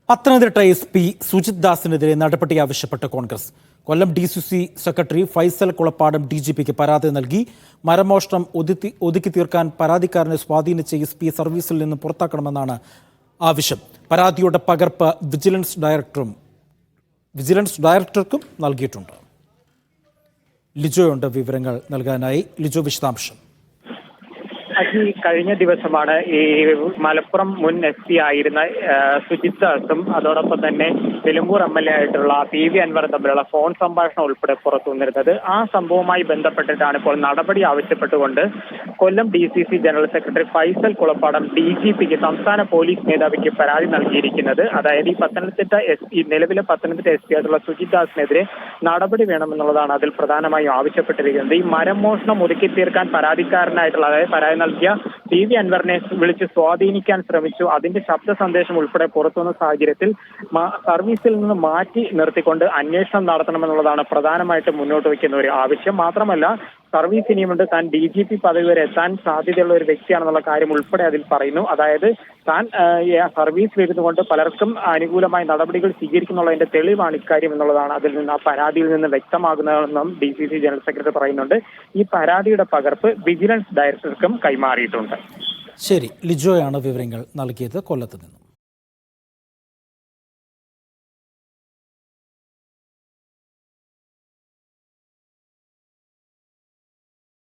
Pathanamthitta SP Sujith ദാസിനെതിരെ നടപടി ആവശ്യപ്പെട്ട കോൺഗ്രസ്. കൊല്ലം DCC secretary Faisal Kulappadam DGPക്ക് പരാതി നൽകി. മരമോഷണം ഒതുക്കി തീർക്കാൻ പരാതിക്കാരനെ സ്വാധീനിച്ച SP സർവീസിൽ നിന്ന് പുറത്താക്കണമെന്നാണ് ആവശ്യം. പരാതിയുടെ പകർപ്പ് വിജിലൻസ് ഡയറക്ടർക്കും നൽകിയിട്ടുണ്ട്. ലിജോയുണ്ട് വിവരങ്ങൾ നൽകാനായി. ലിജോ, വിശദാംശം. കഴിഞ്ഞ ദിവസമാണ് ഈ മലപ്പുറം മുൻ SP ആയിരുന്ന സുജിത് ദാസും അതോടൊപ്പം തന്നെ നിലമ്പൂർ MLA ആയിട്ടുള്ള PV അൻവറും തമ്മിലുള്ള ഫോൺ സംഭാഷണം ഉൾപ്പെടെ പുറത്തു വന്നിരുന്നത്. ആ സംഭവവുമായി ബന്ധപ്പെട്ടിട്ടാണ് ഇപ്പോൾ നടപടി ആവശ്യപ്പെട്ടുകൊണ്ട് Kollam DCC general secretary Faisal Kulappadam DGPക്ക് സംസ്ഥാന പോലീസ് മേധാവിക്ക് പരാതി നൽകിയിരിക്കുന്നത്. അതായത് ഈ നിലവിലെ പത്തനംതിട്ട SP ആയിട്ടുള്ള സുജിത് ദാസിനെതിരെ നടപടി വേണമെന്നുള്ളതാണ് അതിൽ പ്രധാനമായും ആവശ്യപ്പെട്ടിരിക്കുന്നത്. ഈ മരം മോഷണം ഒതുക്കി തീർക്കാൻ പരാതിക്കാരനായിട്ടുള്ള, അതായത് പരാതി നൽകിയ PV അൻവറിനെ വിളിച്ച് സ്വാധീനിക്കാൻ ശ്രമിച്ചു. അതിന്റെ ശബ്ദ സന്ദേശം ഉൾപ്പെടെ പുറത്തുവന്ന സാഹചര്യത്തിൽ സർവീസിൽ നിന്ന് മാറ്റി നിർത്തിക്കൊണ്ട് അന്വേഷണം നടത്തണമെന്നുള്ളതാണ് പ്രധാനമായിട്ടും മുന്നോട്ട് വയ്ക്കുന്ന ഒരു ആവശ്യം. മാത്രമല്ല, സർവീസ് ഇനിയുമുണ്ട്. താൻ DGP പദവി വരെ എത്താൻ സാധ്യതയുള്ള ഒരു വ്യക്തിയാണെന്നുള്ള കാര്യം ഉൾപ്പെടെ അതിൽ പറയുന്നു. അതായത് താൻ സർവീസിലിരുന്നു കൊണ്ട് പലർക്കും അനുകൂലമായ നടപടികൾ സ്വീകരിക്കുന്നുള്ളതിന്റെ തെളിവാണ് ഇക്കാര്യം എന്നുള്ളതാണ് അതിൽ നിന്ന്, ആ പരാതിയിൽ നിന്ന് വ്യക്തമാകുന്നതെന്നും DCC ജനറൽ സെക്രട്ടറി പറയുന്നുണ്ട്. ഈ പരാതിയുടെ പകർപ്പ് വിജിലൻസ് ഡയറക്ടർക്കും കൈമാറിയിട്ടുണ്ട്. ശരി, ലിജോയാണ് വിവരങ്ങൾ നൽകിയത് കൊല്ലത്ത് നിന്നും.